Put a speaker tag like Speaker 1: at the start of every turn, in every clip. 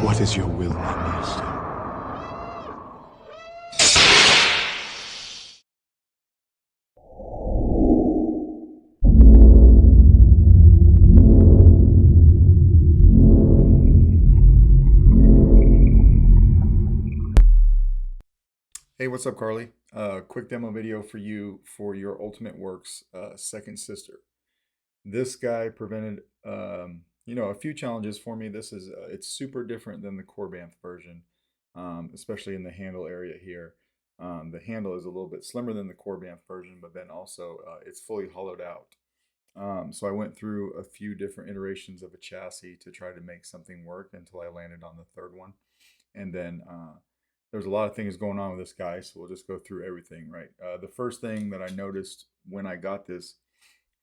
Speaker 1: What is your will, my master?
Speaker 2: Hey, what's up, Carly? Quick demo video for you for your Ultimate Works second sister. This guy prevented, a few challenges for me. This is it's super different than the Corbanth version, especially in the handle area here. The handle is a little bit slimmer than the Corbanth version, but then also it's fully hollowed out. So I went through a few different iterations of a chassis to try to make something work until I landed on the third one. And then there's a lot of things going on with this guy, so we'll just go through everything, right? The first thing that I noticed when I got this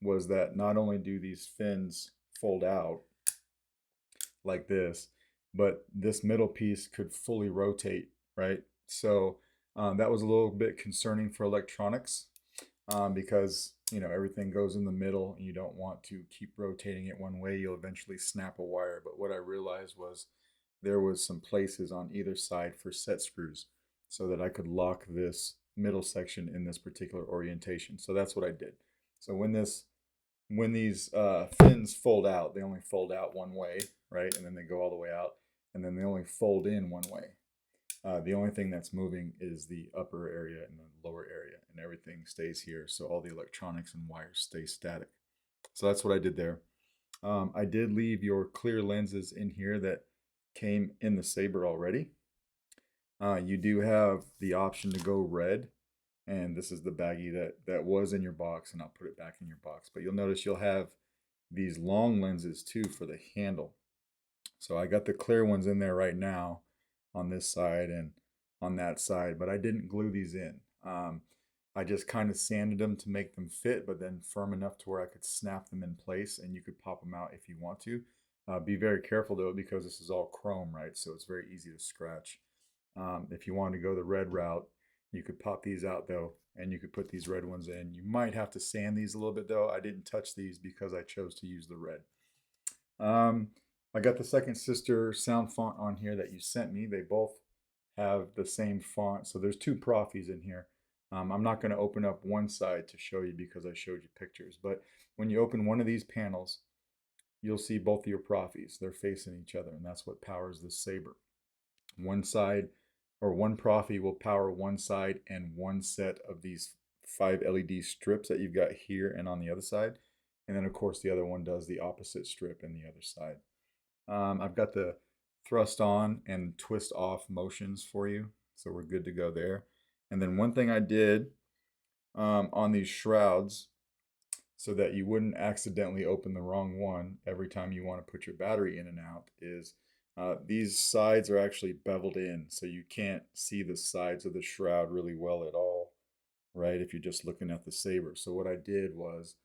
Speaker 2: was that not only do these fins fold out like this, but this middle piece could fully rotate, right? So that was a little bit concerning for electronics because everything goes in the middle and you don't want to keep rotating it one way. You'll eventually snap a wire. But what I realized was there was some places on either side for set screws so that I could lock this middle section in this particular orientation. So that's what I did. So when these fins fold out, they only fold out one way, right? And then they go all the way out, and then they only fold in one way. The only thing that's moving is the upper area and the lower area, and everything stays here. So all the electronics and wires stay static. So that's what I did there. I did leave your clear lenses in here that came in the Saber already. You do have the option to go red, and this is the baggie that was in your box, and I'll put it back in your box. But you'll notice you'll have these long lenses too for the handle. So I got the clear ones in there right now on this side and on that side, but I didn't glue these in. I just kind of sanded them to make them fit, but then firm enough to where I could snap them in place, and you could pop them out if you want to. Be very careful though, because this is all chrome, right? So it's very easy to scratch. If you wanted to go the red route, you could pop these out though, and you could put these red ones in. You might have to sand these a little bit though. I didn't touch these because I chose to use the red. I got the second sister sound font on here that you sent me. They both have the same font. So there's two Proffies in here. I'm not going to open up one side to show you because I showed you pictures. But when you open one of these panels, you'll see both of your Proffies. They're facing each other, and that's what powers the Saber. One side or one Proffie will power one side and one set of these 5 LED strips that you've got here and on the other side. And then, of course, the other one does the opposite strip in the other side. I've got the thrust on and twist off motions for you, so we're good to go there. And then one thing I did on these shrouds, so that you wouldn't accidentally open the wrong one every time you want to put your battery in and out, is these sides are actually beveled in, so you can't see the sides of the shroud really well at all, right, if you're just looking at the Saber. So what I did was,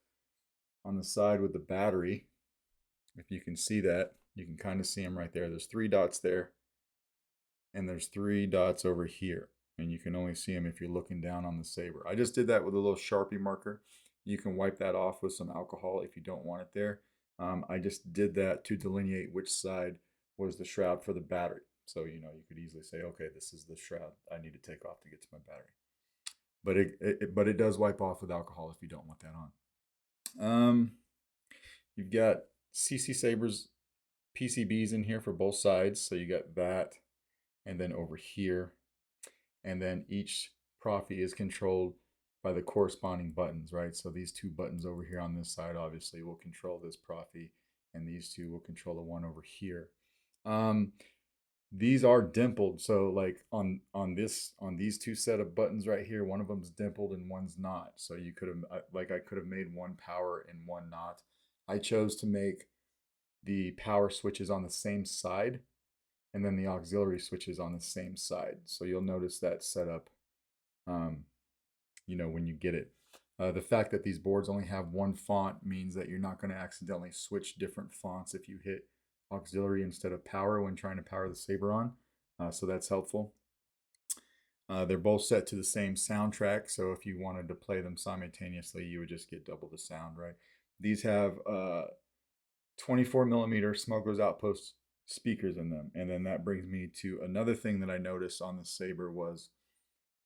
Speaker 2: on the side with the battery, if you can see that, you can kind of see them right there. There's 3 dots there, and there's 3 dots over here. And you can only see them if you're looking down on the Saber. I just did that with a little Sharpie marker. You can wipe that off with some alcohol if you don't want it there. I just did that to delineate which side was the shroud for the battery. So, you could easily say, okay, this is the shroud I need to take off to get to my battery. But it does wipe off with alcohol if you don't want that on. You've got CC Sabers PCBs in here for both sides. So you got that, and then over here. And then each Proffie is controlled by the corresponding buttons, right? So these 2 buttons over here on this side obviously will control this Proffie, and these 2 will control the one over here. These are dimpled, so like on these 2 set of buttons right here, one of them's dimpled and one's not. So you could have I could have made one power and one not. I chose to make the power switches on the same side, and then the auxiliary switches on the same side. So you'll notice that setup, when you get it. The fact that these boards only have one font means that you're not going to accidentally switch different fonts if you hit auxiliary instead of power when trying to power the Saber on. So that's helpful. They're both set to the same soundtrack, so if you wanted to play them simultaneously, you would just get double the sound, right? These have 24 millimeter Smuggler's Outpost speakers in them. And then that brings me to another thing that I noticed on the Saber was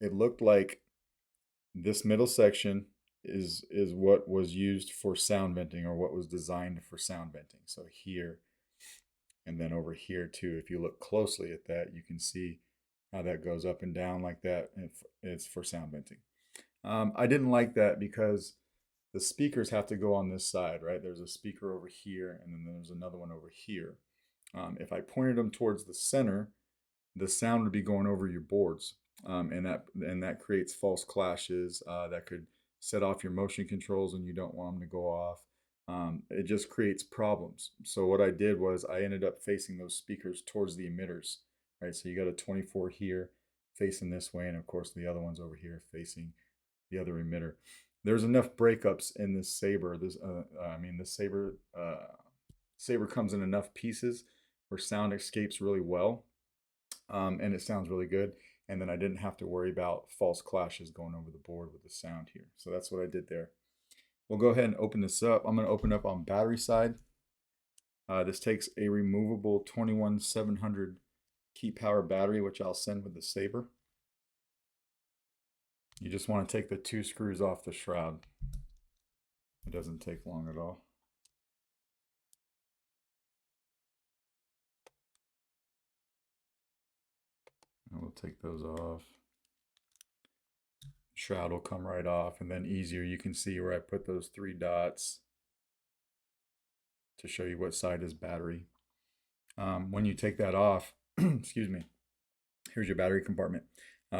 Speaker 2: it looked like this middle section is what was used for sound venting, or what was designed for sound venting. So here, and then over here too, if you look closely at that, you can see how that goes up and down like that. It's for sound venting. I didn't like that because the speakers have to go on this side, right? There's a speaker over here, and then there's another one over here. If I pointed them towards the center, the sound would be going over your boards, and that creates false clashes. That could set off your motion controls, and you don't want them to go off. It just creates problems. So what I did was I ended up facing those speakers towards the emitters, right? So you got a 24 here facing this way, and of course the other one's over here facing the other emitter. There's enough breakups in this Saber. Saber comes in enough pieces where sound escapes really well, and it sounds really good. And then I didn't have to worry about false clashes going over the board with the sound here. So that's what I did there. We'll go ahead and open this up. I'm going to open up on battery side. This takes a removable 21700 key power battery, which I'll send with the Saber. You just want to take the 2 screws off the shroud. It doesn't take long at all. And we'll take those off. Shroud will come right off, and then easier, you can see where I put those 3 dots to show you what side is battery. When you take that off, excuse me, here's your battery compartment.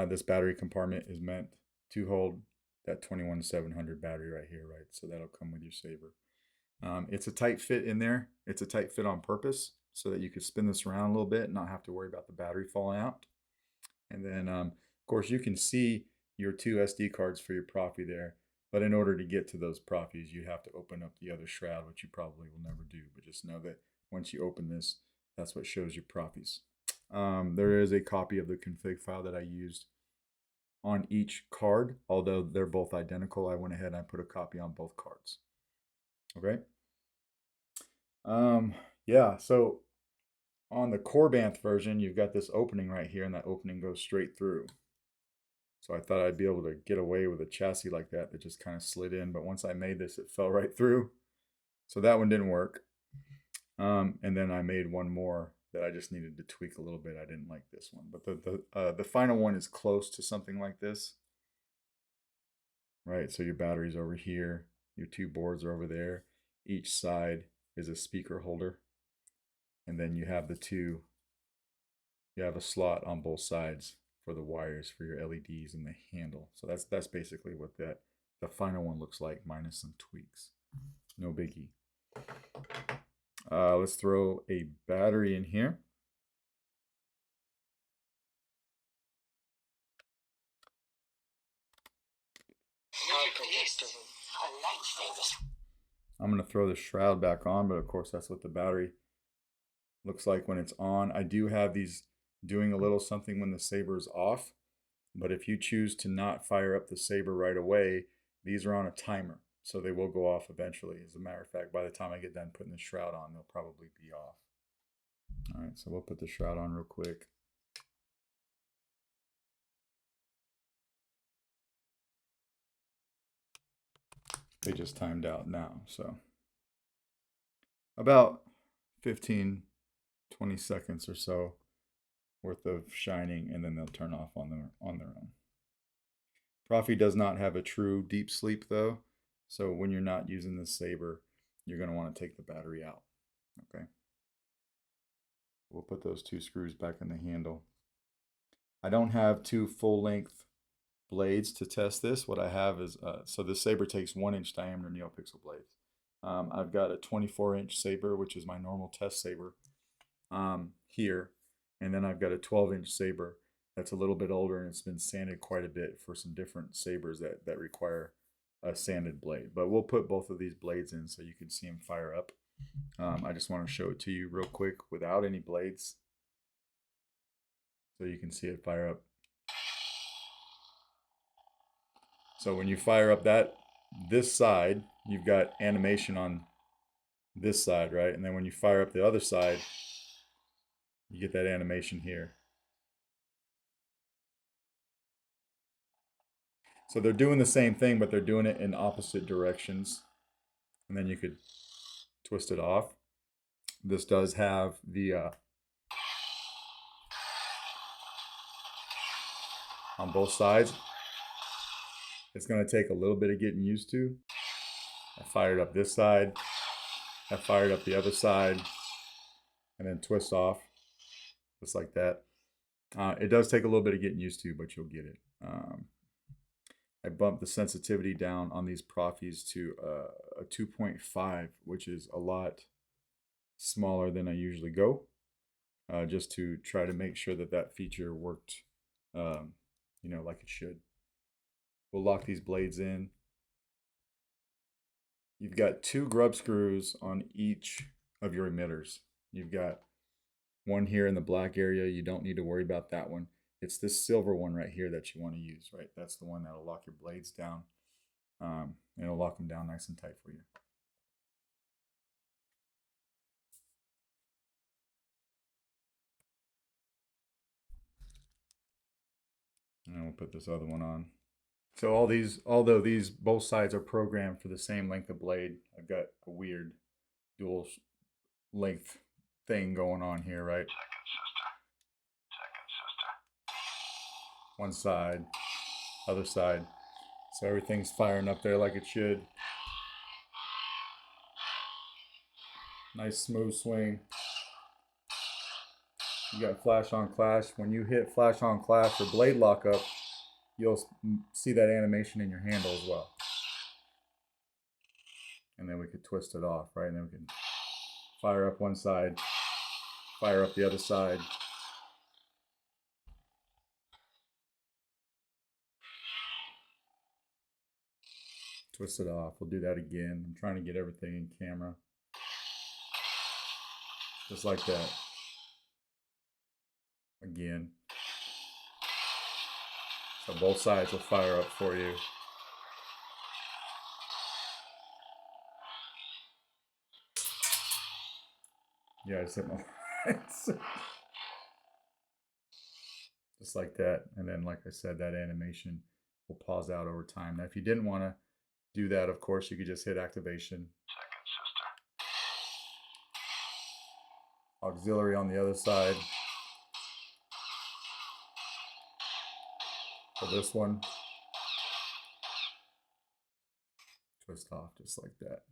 Speaker 2: This battery compartment is meant to hold that 21700 battery right here, right? So that'll come with your Saber. It's a tight fit in there. It's a tight fit on purpose so that you could spin this around a little bit and not have to worry about the battery falling out. And then, of course, you can see your 2 SD cards for your Proffie there. But in order to get to those Proffies, you have to open up the other shroud, which you probably will never do. But just know that once you open this, that's what shows your Proffies. There is a copy of the config file that I used on each card. Although they're both identical, I went ahead and I put a copy on both cards. Okay. Yeah, so on the Corbanth version, you've got this opening right here, and that opening goes straight through. So I thought I'd be able to get away with a chassis like that just kind of slid in. But once I made this, it fell right through. So that one didn't work. And then I made one more that I just needed to tweak a little bit. I didn't like this one. But the final one is close to something like this. Right, so your battery's over here. Your 2 boards are over there. Each side is a speaker holder. And then you have you have a slot on both sides for the wires for your LEDs and the handle. So that's basically what the final one looks like, minus some tweaks. No biggie. Let's throw a battery in here. I'm going to throw the shroud back on, but of course that's what the battery looks like when it's on. I do have these doing a little something when the Saber is off, but if you choose to not fire up the Saber right away, these are on a timer, so they will go off eventually. As a matter of fact, by the time I get done putting the shroud on, they'll probably be off. All right, so we'll put the shroud on real quick. They just timed out now, so about 15, 20 seconds or so worth of shining, and then they'll turn off on their own. Proffie does not have a true deep sleep though, so when you're not using the Saber, you're going to want to take the battery out. Okay. We'll put those 2 screws back in the handle. I don't have 2 full-length blades to test this. What I have is, so this Saber takes 1-inch diameter NeoPixel blades. I've got a 24-inch Saber, which is my normal test Saber, here. And then I've got a 12-inch Saber that's a little bit older, and it's been sanded quite a bit for some different Sabers that require a sanded blade. But we'll put both of these blades in so you can see them fire up. I just want to show it to you real quick without any blades, so you can see it fire up. So when you fire up this side, you've got animation on this side, right? And then when you fire up the other side, You get that animation here. So they're doing the same thing, but they're doing it in opposite directions. And then you could twist it off. This does have the on both sides. It's going to take a little bit of getting used to. I fired up this side. I fired up the other side. And then twist off. Just like that. It does take a little bit of getting used to, but you'll get it. I bumped the sensitivity down on these Proffies to a 2.5, which is a lot smaller than I usually go, just to try to make sure that that feature worked, like it should. We'll lock these blades in. You've got 2 grub screws on each of your emitters. You've got one here in the black area. You don't need to worry about that one. It's this silver one right here that you want to use, right? That's the one that'll lock your blades down. And it'll lock them down nice and tight for you. And we'll put this other one on. So although these both sides are programmed for the same length of blade, I've got a weird dual length thing going on here, right? Second sister. One side, other side. So everything's firing up there like it should. Nice smooth swing. You got flash on clash. When you hit flash on clash or blade lockup, you'll see that animation in your handle as well. And then we could twist it off, right? And then we can fire up one side, fire up the other side. Twist it off. We'll do that again. I'm trying to get everything in camera. Just like that. Again. So both sides will fire up for you. Yeah, I just hit my lights. Just like that. And then, like I said, that animation will pause out over time. Now, if you didn't want to do that, of course, you could just hit activation. Second sister. Auxiliary on the other side. For this one, twist off just like that.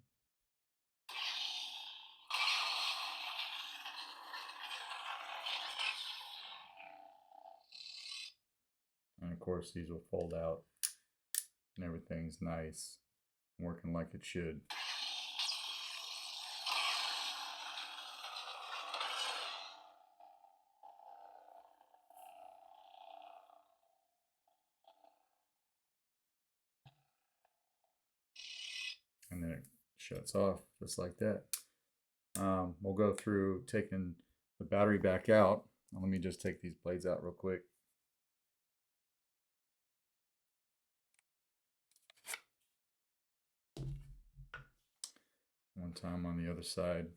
Speaker 2: And of course, these will fold out and everything's nice, working like it should. And then it shuts off just like that. We'll go through taking the battery back out. Let me just take these blades out real quick. One time on the other side.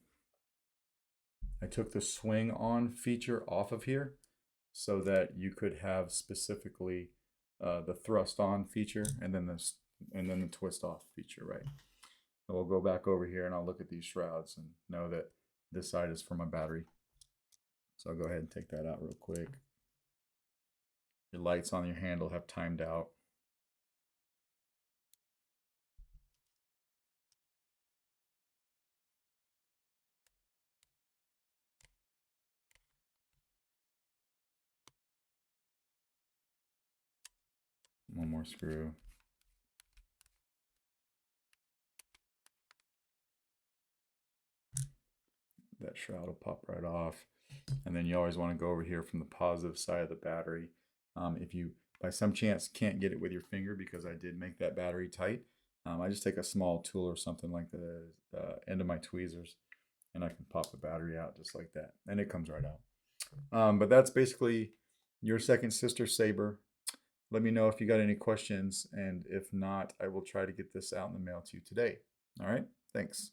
Speaker 2: I took the swing on feature off of here so that you could have specifically the thrust on feature and then the twist off feature, right? So we'll go back over here and I'll look at these shrouds and know that this side is for my battery. So I'll go ahead and take that out real quick. Your lights on your handle have timed out. One more screw. That shroud will pop right off. And then you always want to go over here from the positive side of the battery. If you by some chance can't get it with your finger, because I did make that battery tight, I just take a small tool or something like the end of my tweezers and I can pop the battery out just like that, and it comes right out. But that's basically your second sister saber. Let me know if you got any questions, and if not, I will try to get this out in the mail to you today. All right, thanks.